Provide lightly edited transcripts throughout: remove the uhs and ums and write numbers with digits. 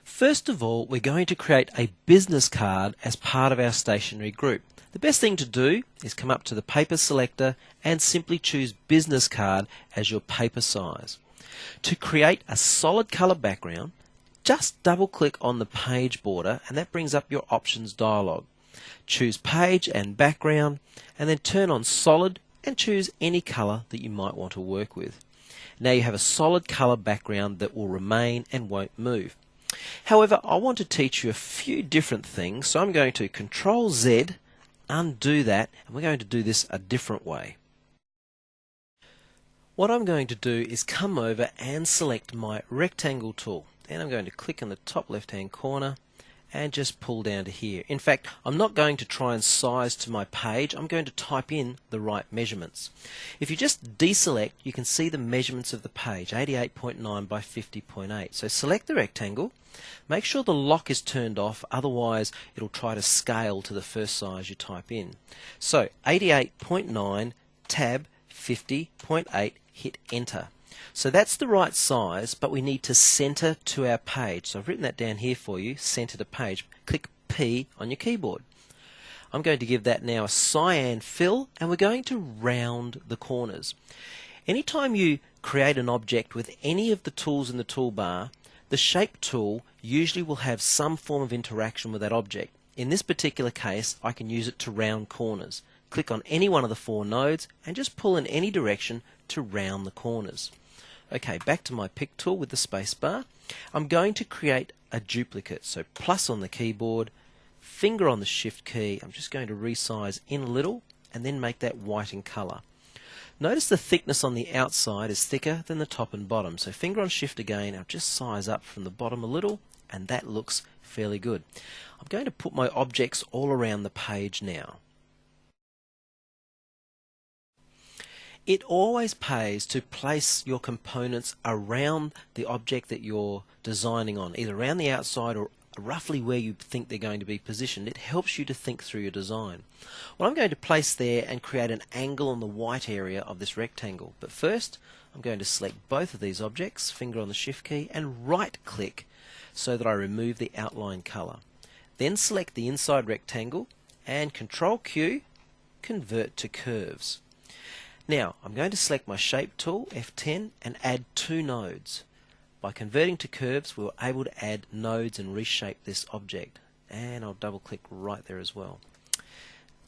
First of all, we're going to create a business card as part of our stationery group. The best thing to do is come up to the paper selector and simply choose business card as your paper size. To create a solid colour background, just double click on the page border and that brings up your options dialog. Choose page and background and then turn on solid and choose any colour that you might want to work with. Now you have a solid colour background that will remain and won't move. However, I want to teach you a few different things, so I'm going to Control Z, undo that, and we're going to do this a different way. What I'm going to do is come over and select my rectangle tool. Then I'm going to click in the top left hand corner and just pull down to here. In fact, I'm not going to try and size to my page, I'm going to type in the right measurements. If you just deselect, you can see the measurements of the page, 88.9 by 50.8. So select the rectangle, make sure the lock is turned off, otherwise it'll try to scale to the first size you type in. So 88.9 tab 50.8, hit enter. So that's the right size, but we need to center to our page. So I've written that down here for you, center to page. Click P on your keyboard. I'm going to give that now a cyan fill, and we're going to round the corners. Anytime you create an object with any of the tools in the toolbar, the shape tool usually will have some form of interaction with that object. In this particular case, I can use it to round corners. Click on any one of the four nodes and just pull in any direction to round the corners. Okay, back to my pick tool with the space bar. I'm going to create a duplicate. So plus on the keyboard, finger on the shift key. I'm just going to resize in a little and then make that white in color. Notice the thickness on the outside is thicker than the top and bottom. So finger on shift again, I'll just size up from the bottom a little and that looks fairly good. I'm going to put my objects all around the page now. It always pays to place your components around the object that you're designing on, either around the outside or roughly where you think they're going to be positioned. It helps you to think through your design. Well, I'm going to place there and create an angle on the white area of this rectangle. But first, I'm going to select both of these objects, finger on the shift key, and right click so that I remove the outline color. Then select the inside rectangle and Control Q, convert to curves. Now, I'm going to select my Shape tool, F10, and add two nodes. By converting to curves, we were able to add nodes and reshape this object. And I'll double click right there as well.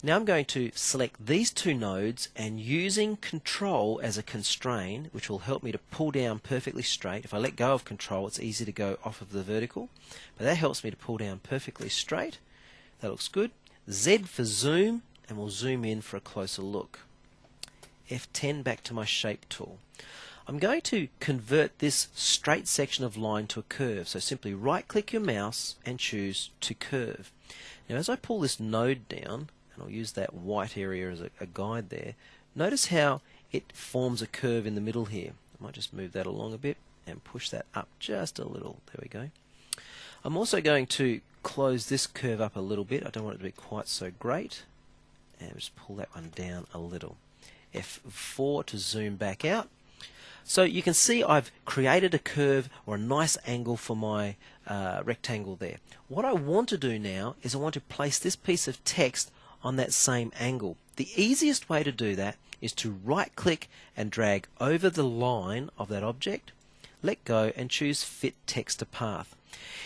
Now I'm going to select these two nodes and using Control as a constraint, which will help me to pull down perfectly straight. If I let go of Control, it's easy to go off of the vertical, but that helps me to pull down perfectly straight. That looks good. Z for zoom, and we'll zoom in for a closer look. F10 back to my shape tool. I'm going to convert this straight section of line to a curve, so simply right click your mouse and choose to curve. Now as I pull this node down, and I'll use that white area as a guide there, notice how it forms a curve in the middle here. I might just move that along a bit and push that up just a little. There we go. I'm also going to close this curve up a little bit. I don't want it to be quite so great, and just pull that one down a little. F4 to zoom back out. So you can see I've created a curve or a nice angle for my rectangle there. What I want to do now is I want to place this piece of text on that same angle. The easiest way to do that is to right click and drag over the line of that object, let go and choose Fit Text to Path.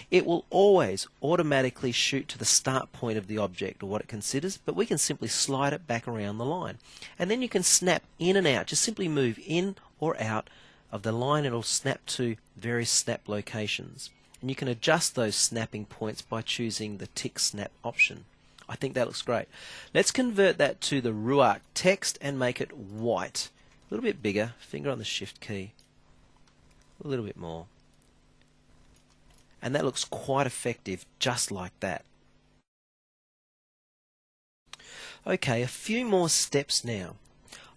It will always automatically shoot to the start point of the object or what it considers, but we can simply slide it back around the line. And then you can snap in and out. Just simply move in or out of the line. It'll snap to various snap locations. And you can adjust those snapping points by choosing the Tick Snap option. I think that looks great. Let's convert that to the Ruach text and make it white. A little bit bigger. Finger on the Shift key. A little bit more. And that looks quite effective just like that. Okay, a few more steps now.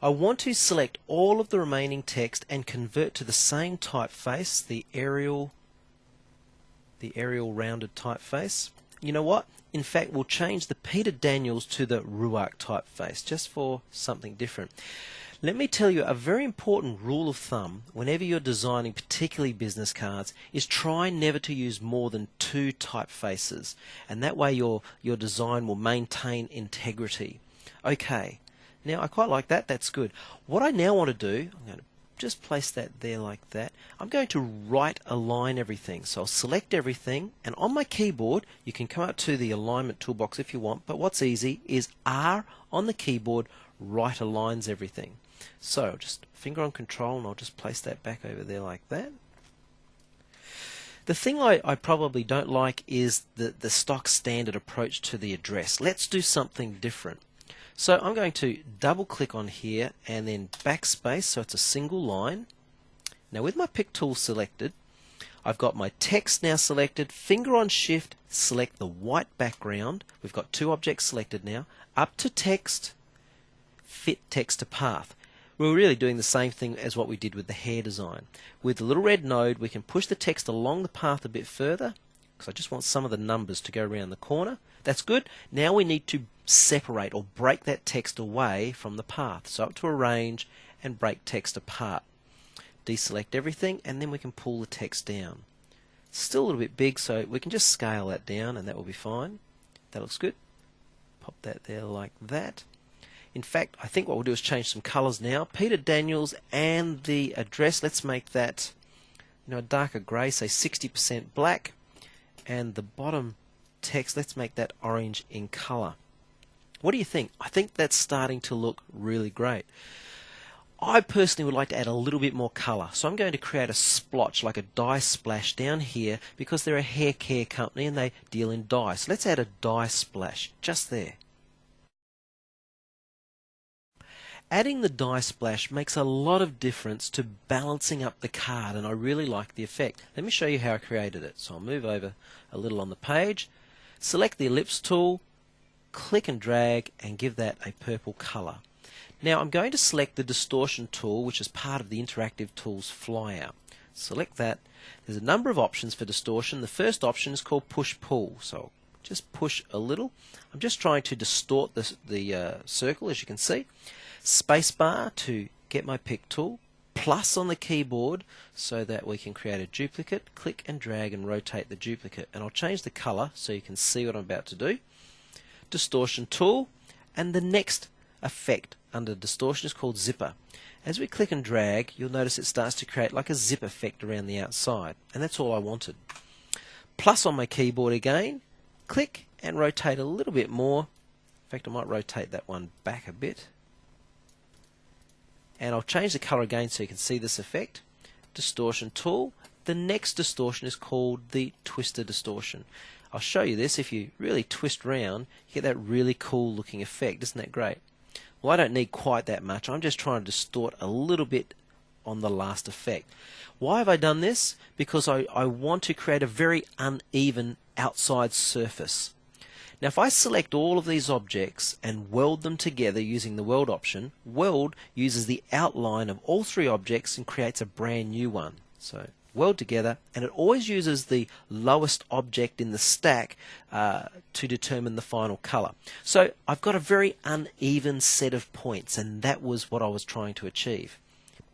I want to select all of the remaining text and convert to the same typeface, the Arial rounded typeface. You know what? In fact, we'll change the Peter Daniels to the Ruach typeface just for something different. Let me tell you a very important rule of thumb whenever you're designing particularly business cards is try never to use more than 2 typefaces, and that way your design will maintain integrity. Okay, now I quite like that, that's good. What I now want to do, I'm going to just place that there like that. I'm going to right align everything. So I'll select everything, and on my keyboard you can come up to the alignment toolbox if you want, but what's easy is R on the keyboard right aligns everything. So I'll just finger on control and I'll just place that back over there like that. The thing I probably don't like is the stock standard approach to the address. Let's do something different. So I'm going to double click on here and then backspace so it's a single line. Now with my pick tool selected, I've got my text now selected, finger on shift, select the white background. We've got 2 objects selected now. Up to text, fit text to path. We're really doing the same thing as what we did with the hair design. With the little red node we can push the text along the path a bit further, because I just want some of the numbers to go around the corner. That's good. Now we need to separate or break that text away from the path. So up to arrange and break text apart. Deselect everything and then we can pull the text down. Still a little bit big, so we can just scale that down and that will be fine. That looks good. Pop that there like that. In fact, I think what we'll do is change some colours now. Peter Daniels and the address, let's make that a darker grey, say 60% black. And the bottom text, let's make that orange in colour. What do you think? I think that's starting to look really great. I personally would like to add a little bit more colour, so I'm going to create a splotch, like a dye splash down here, because they're a hair care company and they deal in dye. So let's add a dye splash just there. Adding the dye splash makes a lot of difference to balancing up the card, and I really like the effect. Let me show you how I created it. So I'll move over a little on the page, select the ellipse tool, click and drag and give that a purple colour. Now I'm going to select the distortion tool, which is part of the interactive tools flyout. Select that. There's a number of options for distortion. The first option is called push pull, so I'll just push a little. I'm just trying to distort the circle, as you can see. Spacebar to get my pick tool, plus on the keyboard so that we can create a duplicate, click and drag and rotate the duplicate, and I'll change the colour so you can see what I'm about to do. Distortion tool, and the next effect under distortion is called zipper. As we click and drag, you'll notice it starts to create like a zip effect around the outside, and that's all I wanted. Plus on my keyboard again, click and rotate a little bit more. In fact, I might rotate that one back a bit. And I'll change the colour again so you can see this effect. Distortion tool. The next distortion is called the twister distortion. I'll show you this. If you really twist round, you get that really cool looking effect. Isn't that great? Well, I don't need quite that much. I'm just trying to distort a little bit on the last effect. Why have I done this? Because I want to create a very uneven outside surface. Now if I select all of these objects and weld them together using the weld option, weld uses the outline of all 3 objects and creates a brand new one. So weld together, and it always uses the lowest object in the stack to determine the final colour. So I've got a very uneven set of points, and that was what I was trying to achieve.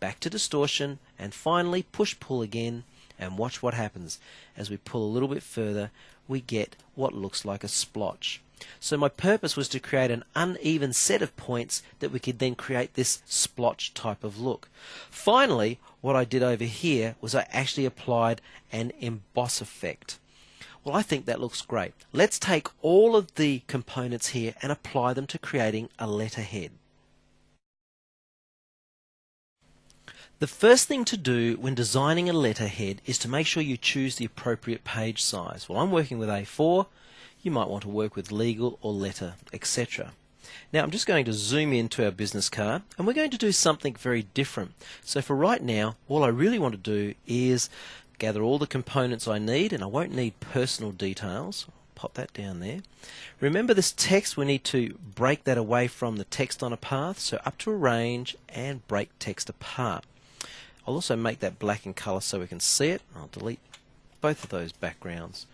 Back to distortion, and finally push pull again, and watch what happens. As we pull a little bit further, we get what looks like a splotch. So my purpose was to create an uneven set of points that we could then create this splotch type of look. Finally, what I did over here was I actually applied an emboss effect. Well, I think that looks great. Let's take all of the components here and apply them to creating a letterhead. The first thing to do when designing a letterhead is to make sure you choose the appropriate page size. Well, I'm working with A4. You might want to work with legal or letter, etc. Now I'm just going to zoom into our business card, and we're going to do something very different. So for right now, all I really want to do is gather all the components I need, and I won't need personal details. Pop that down there. Remember this text, we need to break that away from the text on a path, so up to arrange and break text apart. I'll also make that black in colour so we can see it. I'll delete both of those backgrounds.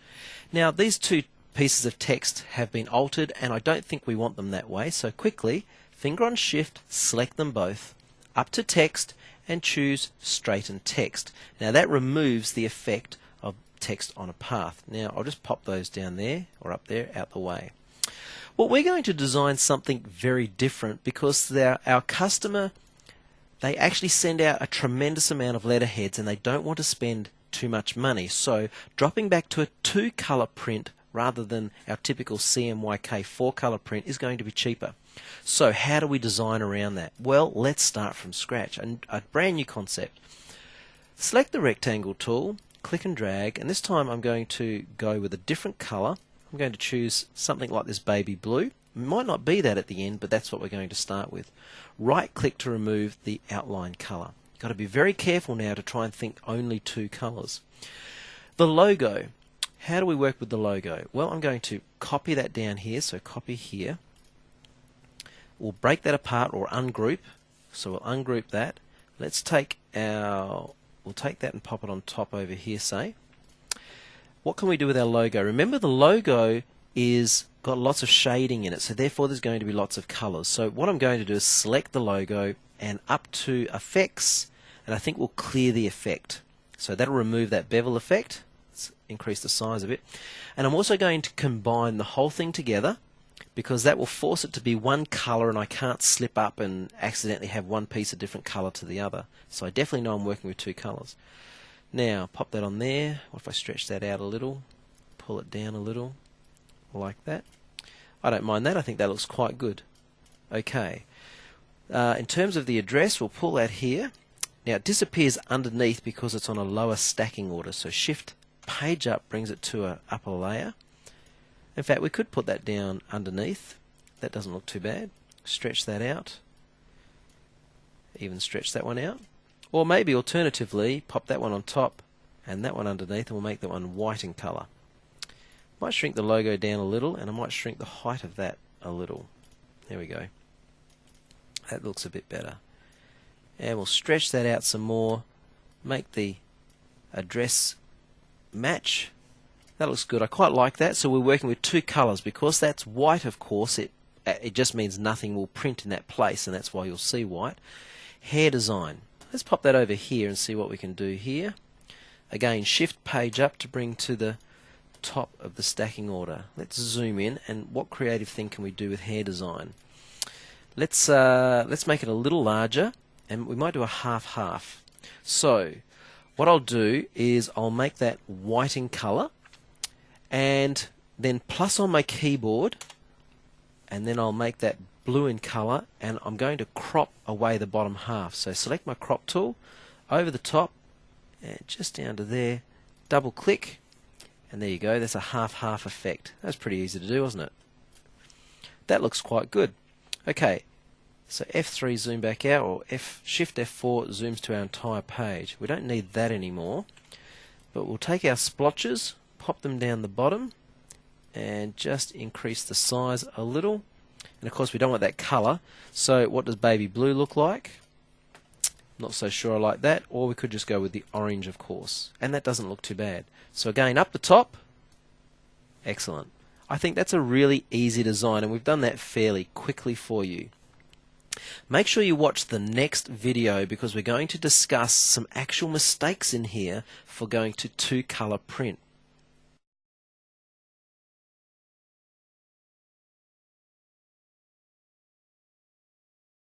Now these 2 pieces of text have been altered, and I don't think we want them that way, so quickly finger on shift, select them both, up to text and choose straighten text. Now that removes the effect of text on a path. Now I'll just pop those down there or up there out the way. Well, we're going to design something very different because our customer, they actually send out a tremendous amount of letterheads and they don't want to spend too much money. So dropping back to a 2-color print rather than our typical CMYK 4-color print is going to be cheaper. So how do we design around that? Well, let's start from scratch. A brand new concept. Select the rectangle tool, click and drag, and this time I'm going to go with a different color. I'm going to choose something like this baby blue. It might not be that at the end, but that's what we're going to start with. Right click to remove the outline color. You've got to be very careful now to try and think only 2 colors. The logo. How do we work with the logo? Well, I'm going to copy that down here, so copy here. We'll break that apart or ungroup. So we'll ungroup that. Let's take we'll take that and pop it on top over here, say. What can we do with our logo? Remember, the logo is got lots of shading in it, so therefore there's going to be lots of colors. So what I'm going to do is select the logo and up to effects, and I think we'll clear the effect. So that'll remove that bevel effect. Let's increase the size of it. And I'm also going to combine the whole thing together because that will force it to be one color and I can't slip up and accidentally have one piece a different color to the other. So I definitely know I'm working with 2 colors. Now pop that on there. What if I stretch that out a little, pull it down a little, like that? I don't mind that. I think that looks quite good. Okay. In terms of the address, we'll pull that here. Now it disappears underneath because it's on a lower stacking order. So Shift Page Up brings it to an upper layer. In fact, we could put that down underneath. That doesn't look too bad. Stretch that out. Even stretch that one out. Or maybe alternatively, pop that one on top and that one underneath, and we'll make that one white in color. Might shrink the logo down a little, and I might shrink the height of that a little. There we go. That looks a bit better. And we'll stretch that out some more, make the address match. That looks good. I quite like that. So we're working with 2 colors. Because that's white, of course, it just means nothing will print in that place, and that's why you'll see white. Hair design. Let's pop that over here and see what we can do here. Again, Shift Page Up to bring to the top of the stacking order. Let's zoom in, and what creative thing can we do with hair design? Let's make it a little larger, and we might do a half-half. So what I'll do is I'll make that white in color, and then plus on my keyboard, and then I'll make that blue in color, and I'm going to crop away the bottom half. So select my crop tool, over the top, and just down to there, double click, and there you go. That's a half-half effect. That's pretty easy to do, wasn't it? That looks quite good. Okay, so F3 zoom back out, or Shift F4 zooms to our entire page. We don't need that anymore, but we'll take our splotches, pop them down the bottom, and just increase the size a little. And of course we don't want that color, so what does baby blue look like? Not so sure I like that. Or we could just go with the orange, of course, and that doesn't look too bad. So again, up the top, excellent. I think that's a really easy design, and we've done that fairly quickly for you. Make sure you watch the next video because we're going to discuss some actual mistakes in here for going to 2-color print.